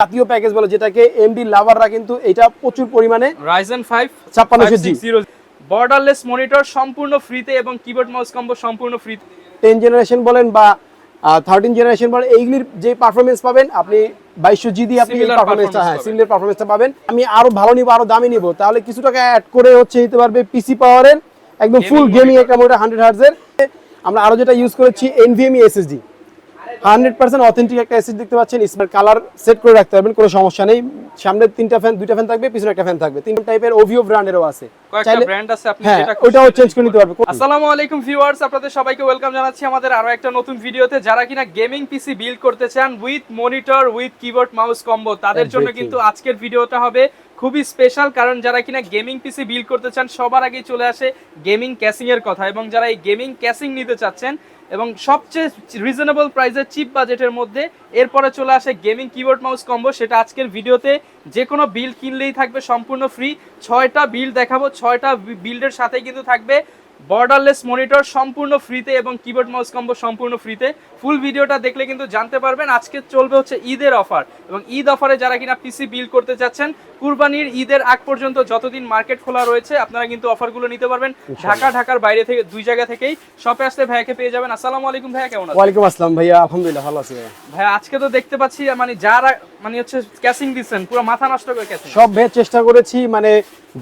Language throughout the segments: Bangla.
জাতীয় প্যাকেজ বলে যেটাকে এমডি লাভাররা কিন্তু এটা প্রচুর পরিমাণে Ryzen 5 5600G বর্ডারলেস মনিটর সম্পূর্ণ ফ্রিতে এবং কিবোর্ড মাউস কম্বো সম্পূর্ণ ফ্রিতে 10 জেনারেশন বলেন বা 13 জেনারেশন বলেন এইগুলির যে পারফরমেন্স পাবেন আপনি 2200G দিয়ে আপনি এই পারফরমেন্সটা সিমিলার পারফরমেন্সটা পাবেন। আমি আরো ভালো নিব আরো দামি নিব তাহলে কিছু টাকা অ্যাড করে হচ্ছে নিতে পারবে পিসি পাওয়ারের একদম ফুল গেমিং একটা মনিটর 100 হার্জ এর। আমরা আরো যেটা ইউজ করেছি NVMe SSD 100% অথেন্টিক একটা এসএসডি দেখতে পাচ্ছেন। স্মার্ট কালার সেট করে রাখতে পারবেন, কোনো সমস্যা নেই। সামনে দুইটা ফ্যান থাকবে, পিছনে একটা ফ্যান থাকবে। তিন টাইপের ওভিও ব্র্যান্ডেরও আছে, কয়েকটা ব্র্যান্ড আছে, আপনি যেটা ওটাও চেঞ্জ করে নিতে পারবেন। আসসালামু আলাইকুম ভিউয়ার্স, আপনাদের সবাইকে ওয়েলকাম জানাচ্ছি আমাদের আরো একটা নতুন ভিডিওতে। যারা কিনা গেমিং পিসি বিল্ড করতে চান with monitor with keyboard mouse combo, তাদের জন্য কিন্তু আজকের ভিডিওটা হবে খুবই স্পেশাল। কারণ যারা কিনা গেমিং পিসি বিল্ড করতে চান সবার আগেই চলে আসে গেমিং ক্যাসিং এর কথা, এবং যারা এই গেমিং ক্যাসিং নিতে চাচ্ছেন এবং সবচেয়ে রিজনেবল প্রাইসের চিপ বাজেটের মধ্যে এরপরে চলে আসে গেমিং কিবোর্ড মাউস কম্বো। সেটা আজকের ভিডিওতে যে কোনো বিল্ড কিনলেই থাকবে সম্পূর্ণ ফ্রি। 6টা বিল্ড দেখাবো, 6টা বিল্ডের সাথে কিন্তু থাকবে বর্ডারলেস মনিটর সম্পূর্ণ ফ্রিতে এবং কিবোর্ড মাউস কম্বো সম্পূর্ণ ফ্রিতে। ফুল ভিডিওটা দেখলে কিন্তু জানতে পারবেন। আজকে চলবে হচ্ছে ঈদের অফার, এবং ঈদ অফারে যারা কিনা পিসি বিল্ড করতে যাচ্ছেন কুরবানির ঈদের আগ পর্যন্ত যতদিন মার্কেট খোলা রয়েছে আপনারা কিন্তু অফারগুলো নিতে পারবেন। ঢাকার বাইরে থেকে দুই জায়গা থেকেই শপে আসলে ভাইয়াকে পেয়ে যাবেন। আসসালামু আলাইকুম ভাইয়া, কেমন আছেন? ওয়ালাইকুম আসসালাম ভাইয়া, আলহামদুলিল্লাহ ভালো আছি ভাইয়া। আজকে তো দেখতে পাচ্ছি মানে যারা মানে হচ্ছে ক্যাসিং দিচ্ছেন পুরো মাথা নষ্ট করে ক্যাসিং। সব ভেজ চেষ্টা করেছি, মানে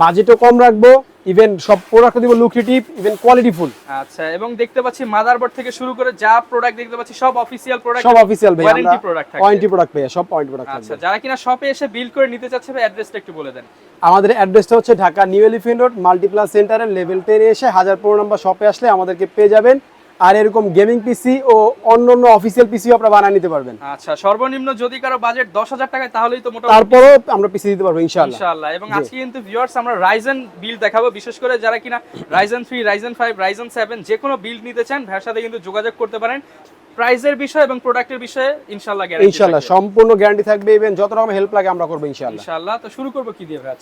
বাজেটও কম রাখবো, ইভেন সব প্রোডাক্ট দিব লুক্রেটিভ, ইভেন কোয়ালিটি ফুল। আচ্ছা, এবং দেখতে পাচ্ছি মাদারবোর্ড থেকে শুরু করে যা প্রোডাক্ট দেখতে পাচ্ছি সব অফিশিয়াল প্রোডাক্ট, সব অফিশিয়াল ভাই, ওয়ারেন্টি প্রোডাক্ট থাকে, ওয়ারেন্টি প্রোডাক্ট ভাই, সব ওয়ারেন্টি প্রোডাক্ট আচ্ছা, যারা কিনা শপে এসে বিল্ড করে নিতে চাচ্ছে ভাই অ্যাড্রেসটা একটু বলে দেন। আমাদের অ্যাড্রেসটা হচ্ছে ঢাকা নিউ এলিফ্যান্ট রোড মাল্টিপ্লাস সেন্টারের লেভেল 10 এ এসে 1015 নম্বর শপে আসলে আমাদেরকে পেয়ে যাবেন। আর এরকম গেমিং পিসি ও অন্যান্য অফিশিয়াল পিসিও আপনারা বানিয়ে নিতে পারবেন। আচ্ছা, সর্বনিম্ন যদি কারো বাজেট 10,000 টাকা তাহলেই তো মোটামুটি তারপরেও আমরা পিসি দিতে পারবো ইনশাআল্লাহ ইনশাআল্লাহ। এবং আজকে কিন্তু ভিউয়ার্স আমরা রাইজেন বিল্ড দেখাবো, বিশেষ করে যারা কিনা রাইজেন 3, রাইজেন 5, রাইজেন 7 যে কোনো বিল্ড নিতে চান ভাইয়ের সাথে কিন্তু যোগাযোগ করতে পারেন। প্রাইসের বিষয় এবং প্রোডাক্টের বিষয়ে ইনশাআল্লাহ গ্যারান্টি, ইনশাআল্লাহ সম্পূর্ণ গ্যারান্টি থাকবে। ইভেন যত রকম হেল্প লাগে আমরা করব ইনশাআল্লাহ। ইনশাআল্লাহ। তো শুরু করব কি দিয়ে ভাই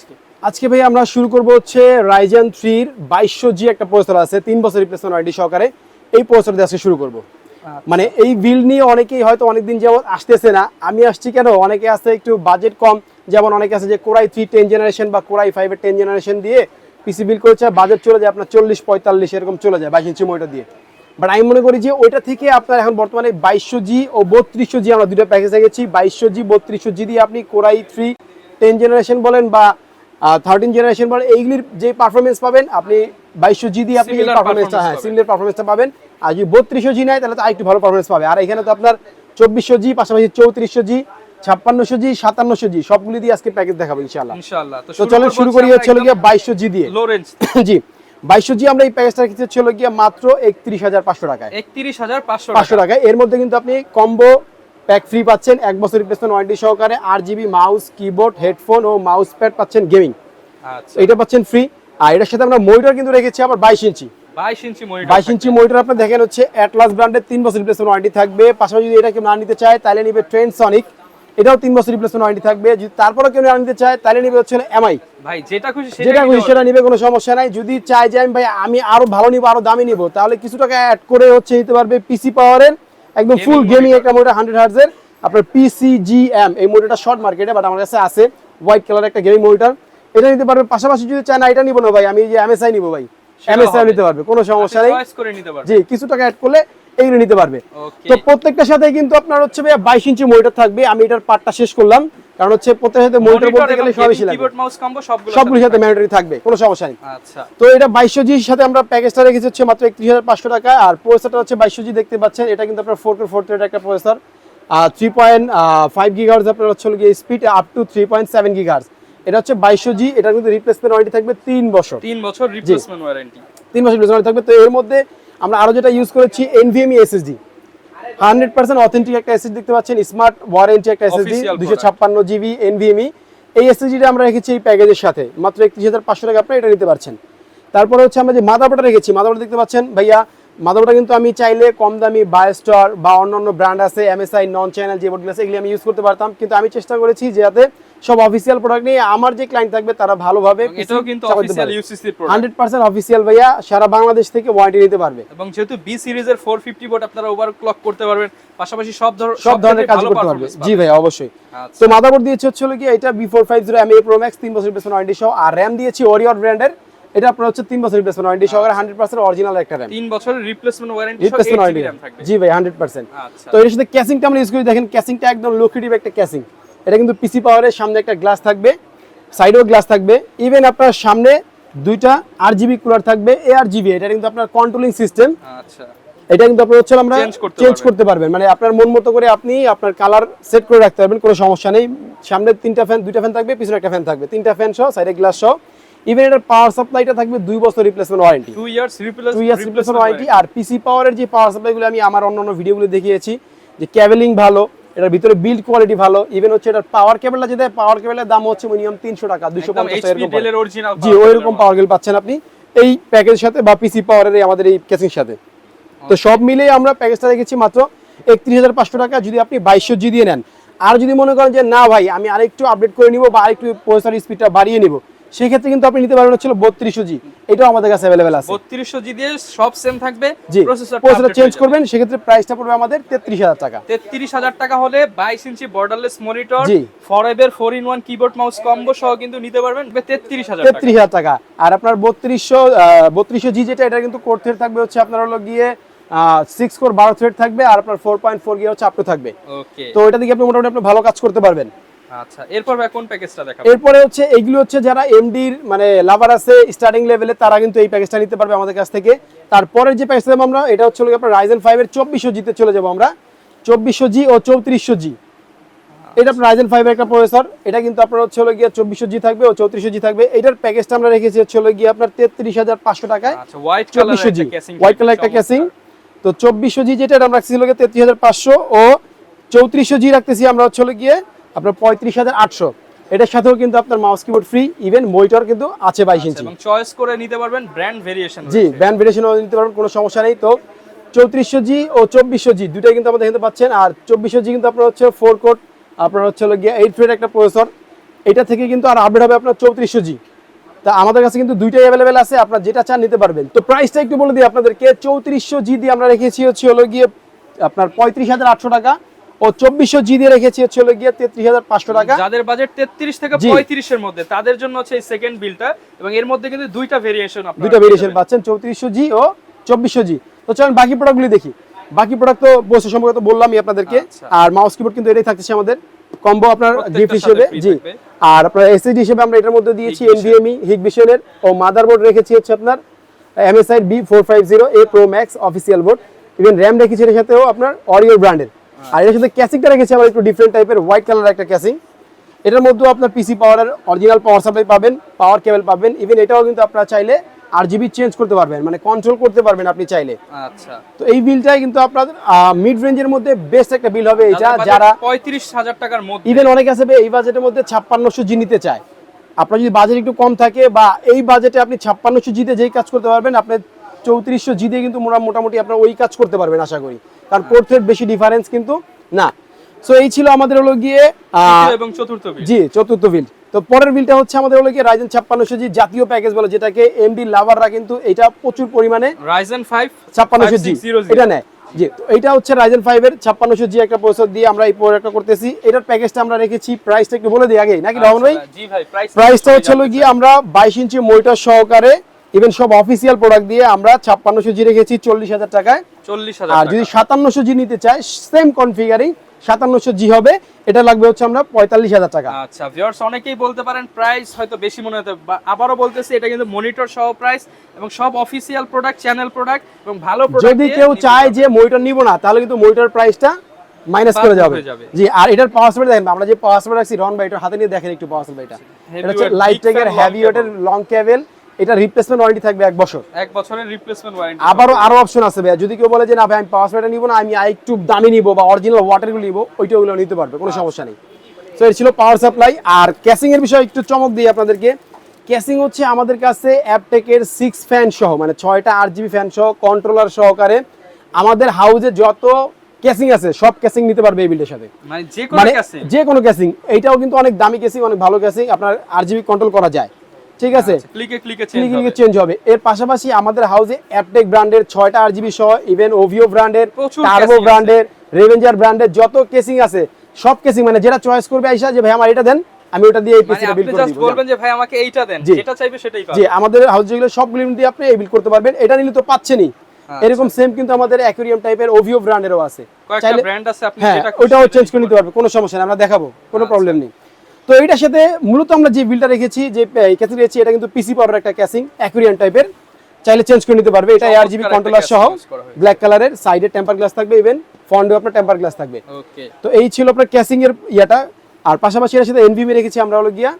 আজকে ভাই আমরা শুরু করব হচ্ছে Ryzen 3 এর 2200G একটা প্রসেসর আছে, 3 বছর রিপ্লেসমেন্ট ওয়ারেন্টি সহকারে। এই প্রসেসর দিয়ে আজকে শুরু করব। মানে এই বিল্ড নিয়ে অনেকেই হয়তো অনেকদিন যাবত আসতেছে না, আমি আসছি কেন, অনেকে আছে একটু বাজেট কম, যেমন অনেকে আছে যে কোরাই 3 10 জেনারেশন বা কোরাই 5 এর 10 জেনারেশন দিয়ে পিসি বিল্ড করেছে, বাজেট চলে যায় আপনার 40-45 এরকম চলে যায় 22 ইঞ্চি মনিটর দিয়ে। বাট আমি মনে করি যে ওইটা থেকে আপনার এখন বর্তমানে 2200G ও 3200G আমরা দুটো প্যাকেজ রেখেছি। 2200G 3200G দিয়ে আপনি কোরাই 3 10 জেনারেশন বলেন বা 13 জেনারেশন বলেন এইগুলির যে পারফরমেন্স পাবেন আপনি 2200G দিয়ে আপনি এই পারফরমেন্সটা সিমিলার পারফরমেন্সটা পাবেন। আর যদি 3200G নেয় তাহলে তো আরেকটু ভালো পারফরমেন্স পাবে। আর এখানে তো আপনার 2400G পাশাপাশি 3400G 5600G 5700G সবগুলি দিয়ে আজকে প্যাকেজ দেখাবো ইনশাআল্লাহ। তো চলেন শুরু করি হচ্ছে 2200G দিয়ে। লো রেঞ্জ জি 2200G আমরা এই প্যাকেজটা রেখেছি হচ্ছে মাত্র 31,500 টাকায়। 31,500 টাকায়। এর মধ্যে কিন্তু আপনি কম্বো প্যাক ফ্রি পাচ্ছেন, 1 বছর রিপ্লেসমেন্ট ওয়ারেন্টি সহকারে, RGB মাউস কিবোর্ড হেডফোন ও মাউস প্যাড পাচ্ছেন গেমিং। আচ্ছা, এটা পাচ্ছেন ফ্রি। আর এটার সাথে আমরা মনিটর কিন্তু রেখেছি আবার 22 ইঞ্চি 22 ইঞ্চি মনিটর। আপনি দেখেন হচ্ছে অ্যাটলাস ব্র্যান্ডের 3 বছর রিপ্লেসমেন্ট ওয়ারেন্টি থাকবে। পাশাপাশি যদি এটা কেউ না নিতে চায় তাহলে নিবে ট্রেন্ডসনিক, এটাও 3 বছর রিপ্লেসমেন্ট ওয়ারেন্টি থাকবে। যদি তারপরে কেউ না নিতে চায় তাহলে নিবে হচ্ছে MI, ভাই যেটা খুশি সেটা নিবে, কোনো সমস্যা নাই। যদি চাই যে আমি আরো ভালো নিব আরো দামি নিব তাহলে কিছু টাকা অ্যাড করে হচ্ছে নিতে পারবে পিসি পাওয়ারের একদম ফুল গেমিং একটা মনিটর 100 হার্জ এর আপনার PCGM। এই মনিটরটা শর্ট মার্কেটে, বাট আমার কাছে আছে হোয়াইট কালার একটা গেমিং মনিটর, এটা নিতে পারবে। পাশাপাশি যদি চায় না এটা নিব না ভাই, আমি যে MSI নিব ভাই, MSI নিতে পারবে, কোনো সমস্যা নেই। জি কিছু টাকা অ্যাড করলে এইগুলো নিতে পারবে। তো প্রত্যেকটার সাথে কিন্তু আপনার হচ্ছে ভাই 22 ইঞ্চি মনিটর থাকবে। আমি এটার পার্টটা শেষ করলাম, কারণ হচ্ছে প্রত্যেকটার সাথে মনিটর বলতে গেলে সবই লাগবে, কিবোর্ড মাউস কম্বো সবগুলোর সাথে ম্যান্ডেটরি থাকবে, কোনো সমস্যা নেই। আচ্ছা, তো এটা 2200G এর সাথে আমরা প্যাকেজটা রেখেছি হচ্ছে মাত্র 31,500 টাকা। আর প্রসেসরটা হচ্ছে 2200G দেখতে পাচ্ছেন, এটা কিন্তু আপনার 4 থ্রেড একটা প্রসেসর, 3.5 GHz আপনার হচ্ছে স্পিড আপ টু 3.7 GHz। এটা হচ্ছে 2200G, এটা কিন্তু রিপ্লেসমেন্ট ওয়ারেন্টি থাকবে 3 বছর, 3 বছর রিপ্লেসমেন্ট ওয়ারেন্টি, 3 বছর রিপ্লেসমেন্ট ওয়ারেন্টি থাকবে। তো এর মধ্যে আমরা আরো যেটা ইউজ করেছি NVMe SSD 100% অথেন্টিক একটা এসএসডি দেখতে পাচ্ছেন, স্মার্ট ওয়ারেন্টি একটা এসএসডি 256GB NVMe। এই এসএসডিটা আমরা রেখেছি এই প্যাকেজের সাথে মাত্র 31,500 টাকা, আপনারা এটা নিতে পারছেন। তারপরে হচ্ছে আমরা যে মাদারবোর্ডটা রেখেছি, মাদারবোর্ড দেখতে পাচ্ছেন ভাইয়া মাদারবোর্ডটা কিন্তু আমি চাইলে কম দামি বায়োস্টার বা অন্যান্য ব্র্যান্ড আছে এমএসআই নন চ্যানেল যে বোর্ডগুলো আছে এগুলি আমি ইউজ করতে পারতাম, কিন্তু আমি চেষ্টা করেছি যাতে সব অফিসিয়াল প্রোডাক্ট নিয়ে আমার যে ক্লায়েন্ট থাকবে তারা ভালোভাবে এটাও কিন্তু অফিসিয়াল ইউসিসি প্রোডাক্ট 100% অফিসিয়াল ভাইয়া, সারা বাংলাদেশ থেকে ওয়ারেন্টি নিতে পারবে। এবং যেহেতু বি সিরিজের 450 ওয়াট আপনারা ওভারক্লক করতে পারবেন, পাশাপাশি সব ধরনের কাজ করতে পারবে। জি ভাই অবশ্যই। আচ্ছা। তো মাদারবোর্ড দিয়েছে হচ্ছে কি এটা B450 MA Pro Max 3 বছর রিপ্লেসমেন্ট ওয়ারেন্টি সহ, আর RAM দিয়েছি ওরিয়র ব্র্যান্ডের, এটা আপনার হচ্ছে 3 বছর রিপ্লেসমেন্ট ওয়ারেন্টি সহকারে 100% অরিজিনাল একটা RAM, 3 বছরের রিপ্লেসমেন্ট ওয়ারেন্টি সহ রিপ্লেসমেন্ট 8 ওয়ারেন্টি RAM থাকবে। জি ভাই 100%। আচ্ছা। তো এর সাথে ক্যাসিংটা আমরা ইউজ করি, দেখেন ক্যাসিংটা একদম লোকেটিভ একটা ক্যাসিং। এটা কিন্তু পিসি পাওয়ারের সামনে একটা গ্লাস থাকবে, সাইডেও গ্লাস থাকবে, ইভেন আপনার সামনে দুইটা RGB কুলার থাকবে, ARGB, এটা কিন্তু আপনার কন্ট্রোলিং সিস্টেম। আচ্ছা। এটা কিন্তু আপনার হচ্ছে আমরা চেঞ্জ করতে পারবেন, মানে আপনার মন মতো করে আপনি আপনার কালার সেট করে রাখতে পারবেন, কোনো সমস্যা নেই। সামনে দুইটা ফ্যান থাকবে, পিছনে একটা ফ্যান থাকবে, 3টা ফ্যান সহ, সাইডে গ্লাস সহ। ইভেন এটার পাওয়ার সাপ্লাইটা থাকবে 2 বছর replacement warranty, 2 years replacement warranty. আর পিসি পাওয়ারের যে পাওয়ার সাপ্লাইগুলো আমি আমার অন্যান্য ভিডিওগুলো দেখিয়েছি, যে কেবলিং ভালো, এটার ভিতরে বিল্ড কোয়ালিটি ভালো, ইভেন হচ্ছে এটার পাওয়ার কেবলটা যেটা পাওয়ার কেবলের দাম হচ্ছে মিনিমাম 300 টাকা, 250 টাকা এরকম। ডেলের অরিজিনাল জি ওইরকম পাওয়ার কেবল পাচ্ছেন আপনি এই প্যাকেজের সাথে বা পিসি পাওয়ারের আমাদের এই কেসিং সাথে। তো সব মিলিয়ে আমরা প্যাকেজটা রেখেছি মাত্র 31,500 টাকা যদি আপনি 2200G দিয়ে নেন। আর যদি মনে করেন যে না ভাই আমি আরেকটু আপডেট করে নিব বা আরেকটু প্রসেসর স্পিডটা বাড়িয়ে নিব, সেই ক্ষেত্রে কিন্তু আপনি নিতে পারবেন হচ্ছে 3200G, এটাও আমাদের কাছে अवेलेबल আছে। 3200G দিয়ে সব সেম থাকবে, জি প্রসেসর চেঞ্জ আপডেট করবেন, সেক্ষেত্রে প্রাইসটা পড়বে আমাদের 33,000 টাকা। 33,000 টাকা হলে 22 ইঞ্চি borderless monitor, Forever 4-in-1 keyboard mouse combo সহ কিন্তু নিতে পারবেন 33,000 টাকা। আর আপনার 3200G যেটা, এটা কিন্তু কোর থ্রেড থাকবে হচ্ছে আপনার হলো গিয়ে 6 কোর 12 থ্রেড থাকবে, আর আপনার 4.4 গিয়ে হচ্ছে আপটো থাকবে। ওকে। তো এটা দিয়ে আপনি মোটামুটি আপনি ভালো কাজ করতে পারবেন। আচ্ছা, এরপর ভাই কোন প্যাকেজটা দেখাবো? এরপরে হচ্ছে এইগুলো হচ্ছে যারা এমডির মানে লাভার আছে স্টার্টিং লেভেলে, তারা কিন্তু এই প্যাকেজটা নিতে পারবে আমাদের কাছ থেকে। তারপরের যে প্যাকেজটা আমরা, এটা হচ্ছে আপনার Ryzen 5 এর 2400G তে চলে যাব আমরা, 2400G ও 3400G। এটা আপনার Ryzen 5 এর একটা প্রসেসর, এটা কিন্তু আপনার হচ্ছে গিয়ে 2400G থাকবে ও 3400G থাকবে। এটার প্যাকেজটা আমরা রেখেছি হচ্ছে গিয়ে আপনার 33,500 টাকায়। আচ্ছা, হোয়াইট 2400G হোয়াইট কালার একটা ক্যাসিং। তো 2400G যেটা, এটা আমরা রাখছি হলো গিয়ে 33,500 ও 3400G রাখতেছি আমরা হচ্ছে গিয়ে আপনার 35,800। এটার সাথেও কিন্তু আপনার mouse keyboard free, even monitor কিন্তু আছে 22 ইঞ্চি, এবং চয়েস করে নিতে পারবেন ব্র্যান্ড ভেরিয়েশন। জি ব্র্যান্ড ভেরিয়েশনও নিতে পারবেন, কোনো সমস্যা নেই। তো 3400G ও 2400G দুটাই কিন্তু আমাদের এখানে পাচ্ছেন। আর 2400G কিন্তু আপনার হচ্ছে 4 কোর আপনার হচ্ছে গিয়ে 8 থ্রেড একটা প্রসেসর, এটা থেকে কিন্তু আর আপডেট হবে আপনার 3400G। তা আমাদের কাছে কিন্তু দুইটাই অ্যাভেলেবেল আছে, আপনারা যেটা চান নিতে পারবেন। তো প্রাইসটা একটু বলে দিই আপনাদেরকে, 3400G দিয়ে আমরা রেখেছি হচ্ছে গিয়ে আপনার 35,800 টাকা, ও 2400G দিয়ে রেখেছি হচ্ছে গিয়ে 33,500 টাকা। যাদের বাজেট 33 থেকে 35 এর মধ্যে, তাদের জন্য হচ্ছে এই সেকেন্ড বিলটা, এবং এর মধ্যে কিন্তু দুইটা ভেরিয়েশন পাচ্ছেন, 3400G ও 2400G। তো চলেন বাকি প্রোডাক্টগুলি দেখি। বাকি প্রোডাক্ট তো বসে সম্পর্কে তো বললামই আপনাদেরকে। আর মাউস কিবোর্ড কিন্তু এটাই থাকতেছে আমাদের কম্বো আপনার গিফট হিসেবে। জি, আর আপনার এসএসডি হিসেবে আমরা এটার মধ্যে দিয়েছি NVMe হিগবিশনের, ও মাদারবোর্ড রেখেছি হচ্ছে আপনার MSI B450A Pro Max official board, even RAM রেখেছি এর সাথেও আপনার অরিও ব্র্যান্ডের। আর এর সাথে ক্যাসিংটা রেখেছি আমরা একটু ডিফারেন্ট টাইপের হোয়াইট কালার একটা ক্যাসিং। এটার মধ্যেও আপনার পিসি পাওয়ারের অরিজিনাল পাওয়ার সাপ্লাই পাবেন, পাওয়ার কেবল পাবেন, ইভেন এটাও কিন্তু আপনারা চাইলে RGB চেঞ্জ করতে পারবেন, মানে কন্ট্রোল করতে পারবেন আপনি চাইলে। আচ্ছা। তো এই বিলটাই কিন্তু আপনাদের মিড রেঞ্জের মধ্যে বেস্ট একটা বিল হবে এটা, যারা 35,000 টাকার মধ্যে, ইভেন অনেক আছে এই বাজেটের মধ্যে 5600G নিতে চায়। আপনার যদি বাজেট একটু কম থাকে বা এই বাজেটে আপনি 5600G তে যেই কাজ করতে পারবেন, আপনি 3400G দিয়ে কিন্তু মোটামুটি আপনার ওই কাজ করতে পারবেন আশা করি, কারণ কোর থ্রেড বেশি ডিফারেন্স কিন্তু না। সো এই ছিল আমাদের হলো গিয়ে এবং চতুর্থ বিল। জি চতুর্থ বিল। তো পরের বিলটা হচ্ছে আমাদের হলো গিয়ে Ryzen 5600G জাতীয় প্যাকেজ বলে, যেটাকে এমডি লাভাররা কিন্তু এটা প্রচুর পরিমাণে Ryzen 5 5600G এটা নেয়। জি, তো এটা হচ্ছে Ryzen 5 এর 5600G একটা প্রসেসর দিয়ে আমরা এই প্রোডাক্টটা করতেছি। এটার প্যাকেজটা আমরা রেখেছি, প্রাইসটা একটু বলে দিই আগে নাকি রহমান ভাই? জি ভাই, প্রাইসটা হচ্ছে হলো গিয়ে আমরা 22 ইঞ্চি মনিটর সহকারে, ইভেন সব অফিসিয়াল প্রোডাক্ট দিয়ে আমরা 5600G রেখেছি 40,000 টাকায়। 40,000। আর যদি 5700G নিতে চায় সেম কনফিগারিং 5700G হবে, এটা লাগবে হচ্ছে আমরা 45,000 টাকা। আচ্ছা ভিউয়ার্স, অনেকেই বলতে পারেন প্রাইস হয়তো বেশি মনে হতে, আবারও বলতেছি এটা কিন্তু মনিটর সহ প্রাইস, এবং সব অফিসিয়াল প্রোডাক্ট, চ্যানেল প্রোডাক্ট এবং ভালো প্রোডাক্ট। যদি কেউ চায় যে মনিটর নিব না, তাহলে কিন্তু মনিটর প্রাইসটা মাইনাস করে যাবে। জি, আর এটার পাওয়ার সাপ্লাই দেখেন, আমরা যে পাওয়ার সাপ্লাই রাখছি রন ভাই এটা হাতে নিয়ে দেখেন একটু পাওয়ার সাপ্লাইটা। এটা হচ্ছে লাইটটেকের হেভি ওয়েটের লং কেবল, এটা রিপ্লেসমেন্ট ওয়ারেন্টি থাকবে 1 বছর। 1 বছরের রিপ্লেসমেন্ট ওয়ারেন্টি। আরো অপশন আছে ভাই, যদি কেউ বলে যে না ভাই আমি পাওয়ার সাপ্লাইটা নিব না, আমি একটু দামি নিব বা অরিজিনাল ওয়াটারগুলো নিব, ওইটাগুলো নিতে পারবে, কোনো সমস্যা নেই। সো এর ছিল পাওয়ার সাপ্লাই। আর ক্যাসিং এর বিষয়ে একটু চমক দিই আপনাদেরকে, কেসিং হচ্ছে আমাদের কাছে অ্যাপটেকের 6 ফ্যান সহ, মানে 6টা RGB ফ্যান সহ কন্ট্রোলার সহকারে আমাদের হাউজে যত কেসিং আছে সব কেসিং নিতে পারবে এই বিল্ডের সাথে। মানে যে কোনো মানে ক্যাসিং, যে কোনো কেসিং, এইটাও কিন্তু অনেক দামি কেসিং, অনেক ভালো কেসিং, আপনার RGB কন্ট্রোল করা যায়, ঠিক আছে, ক্লিকে ক্লিকে চেঞ্জ হবে। চেঞ্জ হবে। এর পাশাপাশি আমাদের হাউজে অ্যাপটেক ব্র্যান্ডের 6টা RGB সহ ইভেন ওভিও ব্র্যান্ডের, প্রচুর টার্বো casing আছে। ব্র্যান্ডের, রেভেঞ্জার ব্র্যান্ডের যত কেসিং আছে সব কেসিং, মানে যেটা চয়েস করবে আইসা যে ভাই আমার এটা দেন, আমি ওটা দিয়ে এই মানে পিসিটা আপনি বিল্ড করে জাস্ট দিব। বলবেন যে ভাই আমাকে এইটা দেন, জি। যেটা চাইবে সেটাই জি, পাবেন। আমাদের হাউস যেগুলো সবগুলো দিয়ে আপনি এই বিল্ড করতে পারবেন। এটা নিলে তো পাচ্ছেনই, এরকম সেম কিন্তু আমাদের অ্যাকুয়ারিয়াম টাইপের ওভিও ব্র্যান্ডেরও আছে, কয়েকটা চাইলে ব্র্যান্ড আছে, আপনি হ্যাঁ যেটা ওটাও খুশি চেঞ্জ সেটাই করে নিতে পারবে, কোনো সমস্যা নেই, আমরা দেখাবো, কোনো আচ্ছা। প্রবলেম নেই। তো এইটার সাথে মূলত আমরা যে বিলটা রেখেছি, যে ক্যাসিং রেখেছি, এটা কিন্তু পিসি পাওয়ার একটা ক্যাসিং অ্যাকুয়ারিয়াম টাইপের, চাইলে চেঞ্জ করে নিতে পারবে। এটা চমৎকার RGB একটা কন্ট্রোলার সহ casing use করা হয়েছে। ব্ল্যাক কালারের, সাইডে টেম্পার গ্লাস থাকবে, ইভেন ফ্রন্টে আপনার টেম্পার গ্লাস থাকবে। ওকে, তো এই ছিল আপনার ক্যাসিং এর ইয়াটা। আর পাশাপাশি এর সাথে এনভিএমই রেখেছি আমরা, হলো গিয়া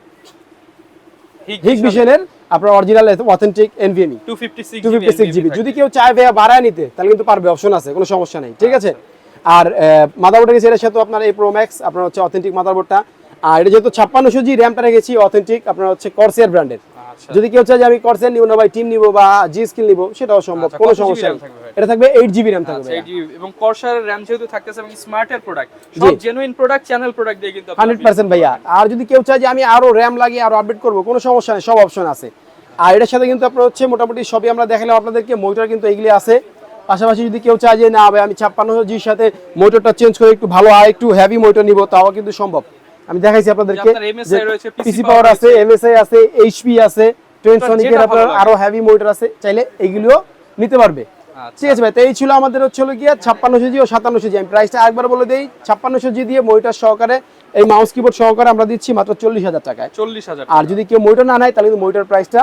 হিগ ভিশনের আপনার অরিজিনাল অথেন্টিক এনভিএমই 256 জিবি। যদি কেউ চায় ভাইয়া বাড়ায় নিতে তাহলে কিন্তু পারবে, অপশন আছে, কোনো সমস্যা নেই, ঠিক আছে। আর মাদারবোর্ড রেখেছি এর সাথে আপনার এই প্রো ম্যাক্স, আপনার হচ্ছে অথেন্টিক মাদারবোর্ডটা। আর এটা যেহেতু 5600 জি র্যামটা রেখেছি অথেন্টিক আপনার হচ্ছে কর্সিয়ার ব্র্যান্ডের। যদি কেউ চায় যে আমি কর্সিয়ার নিব না ভাই, টিম নিব বা জি স্কিল নিব, সেটাও সম্ভব, আচ্ছা, কোনো কত GB সমস্যা RAM নেই। থাকবে ভাই? এটা থাকবে 8 জিবি র্যাম থাকবে ভাইয়া। এবং কর্সার RAM যেহেতু থাকতেছে এবং স্মার্টের প্রোডাক্ট, জি। সব জেনুইন প্রোডাক্ট, চ্যানেল প্রোডাক্ট দিয়ে কিন্তু আপনারা 100% ভাইয়া। আর যদি কেউ চায় যে আমি আরো র্যাম লাগিয়ে আরো আপডেট করব, কোনো সমস্যা নেই, সব অপশন আছে। আর এটার সাথে কিন্তু আপনার হচ্ছে মোটামুটি সবই আমরা দেখালাম আপনাদেরকে, মোটর কিন্তু এইগুলি আছে। পাশাপাশি যদি কেউ চায় যে না ভাই আমি 5600 জির সাথে মোটরটা চেঞ্জ করে একটু ভালো আর একটু হেভি মোটর নিব, তাও কিন্তু সম্ভব। আমি দেখাইছি আপনাদেরকে, আপনার MSI রয়েছে, পিসি পাওয়ার আছে, এমএসআই আছে, এইচপি আছে, ট্রেন্ডসনিকের যেটা আপনার ভালো লাগে। আরো হেভি মোটর আছে, চাইলে এগুলিও নিতে পারবে। আচ্ছা। ঠিক আছে ভাই, তো এই ছিল আমাদের হচ্ছে হলো গিয়া 5600 জি ও 5700 জি। আমি প্রাইসটা একবার বলে দেই, 5600 জি দিয়ে মনিটর সহকারে এই মাউস কিবোর্ড সহকারে আমরা দিচ্ছি মাত্র 40000 টাকায়। 40,000। আর যদি কেউ মনিটর না নেয় তাহলে কিন্তু মনিটর প্রাইসটা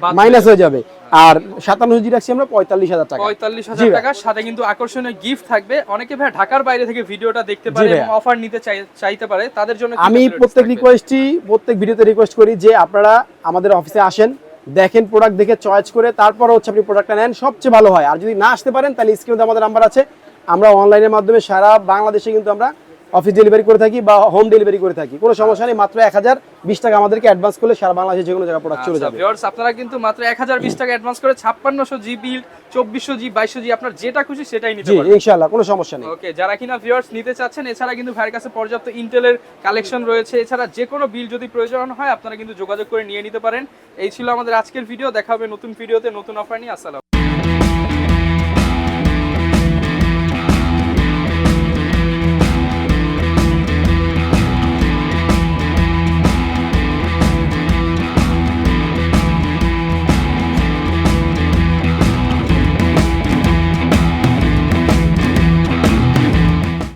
বাদ মাইনাস হয়ে যাবে। আর 5700 জি রাখছি আমরা 45000 টাকা। 45,000 টাকার সাথে কিন্তু আকর্ষণীয় গিফট থাকবে। অনেকে ভাই ঢাকার বাইরে থেকে ভিডিওটা দেখতে পারে ভাইয়া। এবং অফার নিতে চাইতে পারে, তাদের জন্য কি আমি facilities প্রত্যেক থাকবে? প্রত্যেক ভিডিওতে রিকোয়েস্ট করি যে আপনারা আমাদের অফিসে আসেন, দেখেন, প্রোডাক্ট দেখে চয়েস করে তারপর হচ্ছে আপনি প্রোডাক্টটা নেন, সবচেয়ে ভালো হয়। আর যদি না আসতে পারেন তাহলে স্ক্রিনে আমাদের নাম্বার আছে, আমরা অনলাইনের মাধ্যমে সারা বাংলাদেশে কিন্তু আমরা অফিস ডেলিভারি করে থাকি বা হোম ডেলিভারি করে থাকি, কোনো সমস্যা নেই। মাত্র 1020 টাকা আমাদেরকে অ্যাডভান্স করলে সারা বাংলাদেশে যে কোনো জায়গায় প্রোডাক্ট চলে আচ্ছা যাবে। ভিউয়ার্স, আপনারা কিন্তু মাত্র 1020 টাকা অ্যাডভান্স করে 5600 জিবি, 2400 জি, 2200 জি, আপনার যেটা খুশি সেটাই নিতে জি পারবেন। ইনশাআল্লাহ, কোনো সমস্যা নেই। ওকে, যারা কিনা ভিউয়ার্স নিতে চাচ্ছেন, এছাড়া কিন্তু ভাইয়ের কাছে পর্যাপ্ত ইন্টেলের কালেকশন রয়েছে। এছাড়া যে কোনো বিল যদি প্রয়োজন হয় আপনারা কিন্তু যোগাযোগ করে নিয়ে নিতে পারেন। এই ছিল আমাদের আজকের ভিডিও, দেখা হবে নতুন ভিডিওতে নতুন অফার নিয়ে। আসসালাম।